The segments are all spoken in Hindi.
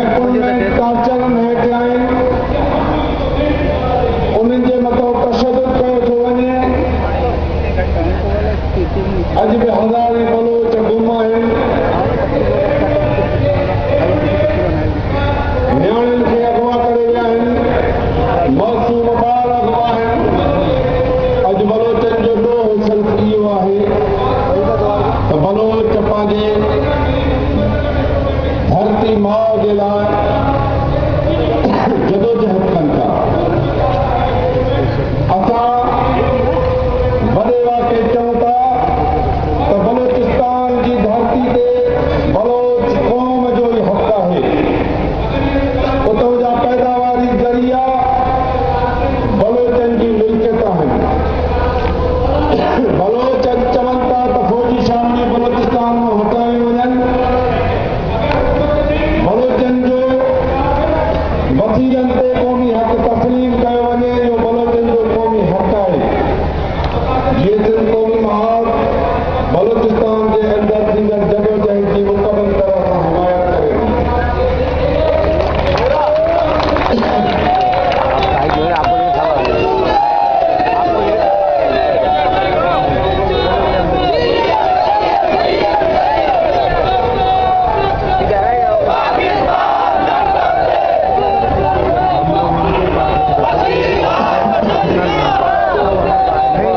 कंटोनमेंट टार्चर हेठि आहिनि उन्हनि जे मथां तशदुद कयो थो वञे। अॼु बि हज़ारे बलोच गुम आहिनि। नियाणियुनि खे अगवा करे विया आहिनि। मासूम ॿार अगवा आहिनि। अॼु बलोचनि जो ॾोह सिर्फ़ु इहो आहे त बलोच पंहिंजे धरती माउ जे लाइ जदोजहद कनि था। असां वॾे वाक़े चऊं था त बलोचिस्तान जी धरती ते बलोच क़ौम जो ई हक़ आहे। उतां जा पैदावारी ज़रिया बलोचनि जी मिल्कियत आहिनि। बलोच चवनि था त फ़ौजी शामिली बलोचिस्तान मां हटाए वञनि। बलोचनि जो वसीलनि ते क़ौमी हक़ तस्लीम कयो वञे। इहो बलोचनि जो क़ौमी हक़ आहे। जीअं सिंध क़ौमी महाज बलोचिस्तान जे अंदरि थींदड़ जदोजहद जी मुकमल तरह सां हिमायत करे थी।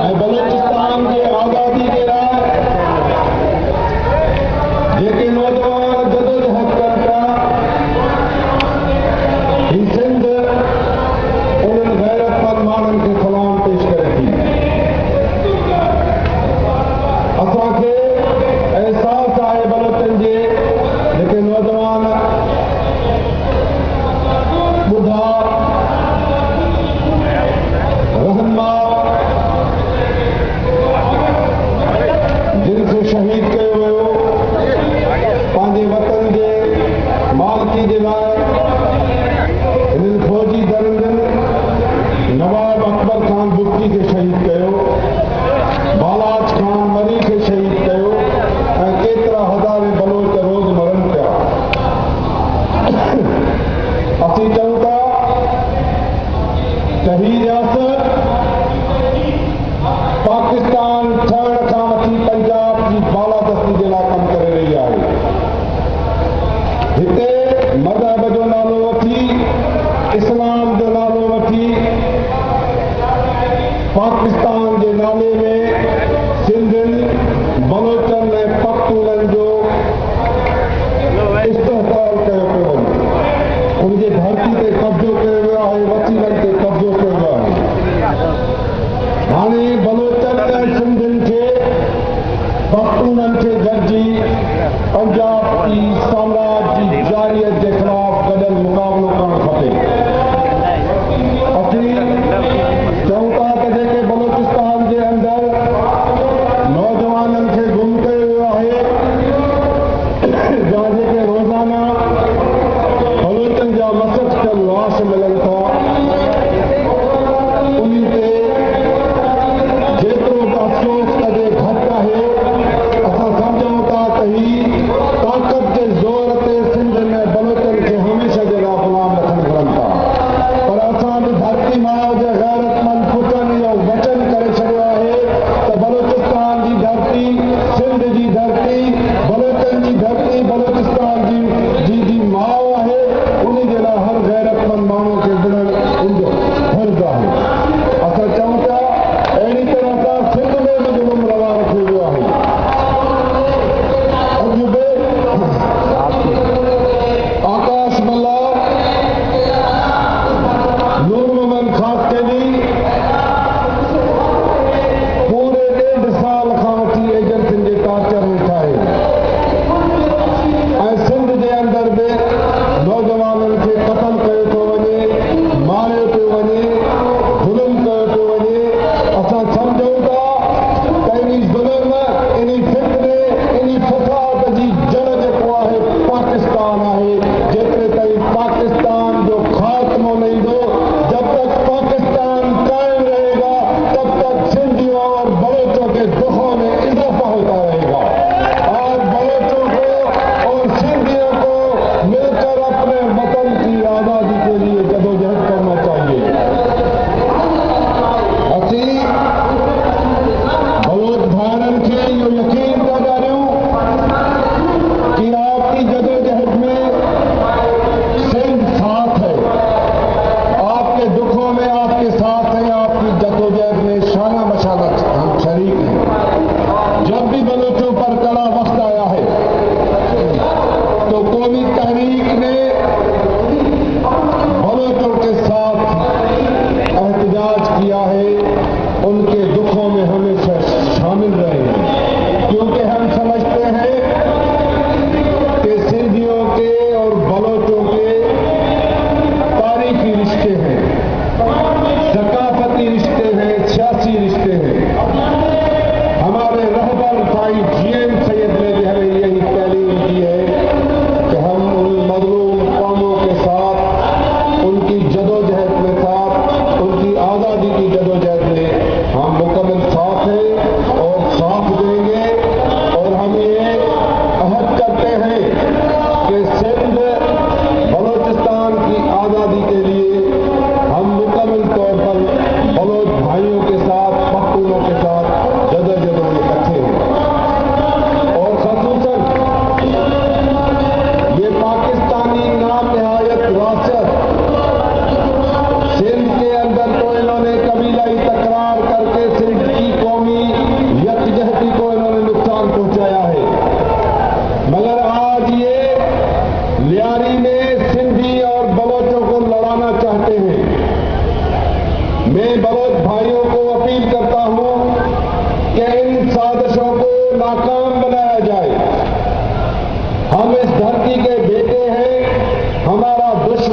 ऐं बलोचिस्तान जे आज़ादी जे लाइ जेके नौजवान जदोजहद कनि था, ही सिंध उन्हनि गैरतमंद माण्हुनि खे सलाम पेश करे थी। असांखे अहसासु आहे बलोचनि जे जेके नौजवान ॿुधा रहनमा जिन खे शहीद कयो वियो पंहिंजे वतन जे मालिकी जे लाइ, हिननि फ़ौजी दरंदनि नवाब अकबर ख़ान बुक्की खे शहीद कयो, बालाज ख़ान मरी खे शहीद कयो ऐं केतिरा हज़ारे बलोच रोज़ मरनि पिया। असीं चऊं था त ही रियासत पाकिस्तान ठहण खां वठी पंजाब जी बालादस्ती जे लाइ कमु करे रही आहे। हिते मज़हब जो नालो वठी, इस्लाम जो नालो वठी, पाकिस्तान जे नाले में सिंधियुनि, बलोचनि ऐं पख्तूननि जो इस्तेहसाल कयो पियो वञे। उनजे धरती ते कब्ज़ो कयो वियो आहे, वसीलनि ते कब्ज़ो कयो वियो आहे। हाणे बलोचनि ऐं सिंधियुनि खे, पख्तूननि खे गॾिजी पंजाब जी साम्राज्य जी जारियत जे ख़िलाफ़ गॾियल मुक़ाबिलो करणु खपे। असीं चऊं था त जेके बलोचिस्तान जे अंदरि नौजवाननि खे गुम कयो वियो आहे, जा जेके रोज़ाना बलोचनि जा मसक़ल लाश मिलनि था, उन्ही ते जेतिरो बि अफ़सोस कजे घटि आहे। असां सम्झूं था त ही ताक़त जे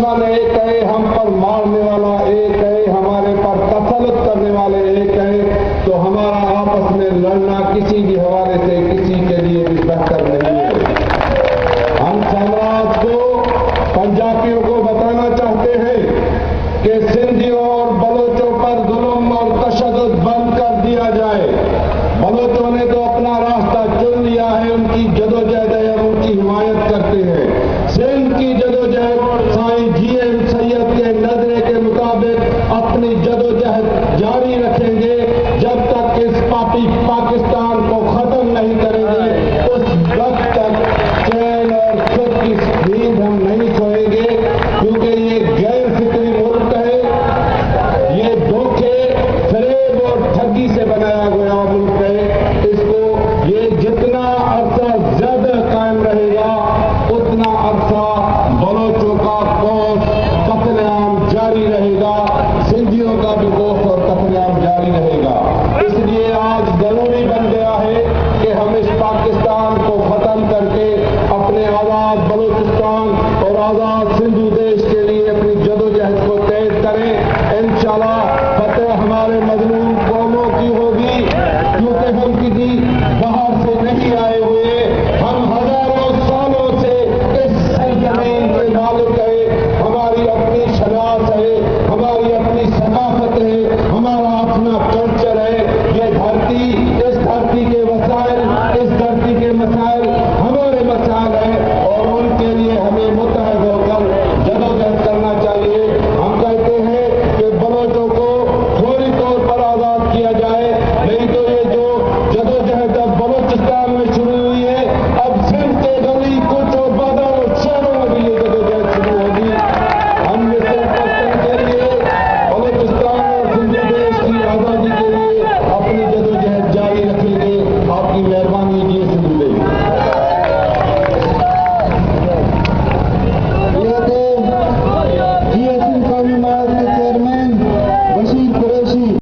खुदा ने कहे हम पर मारने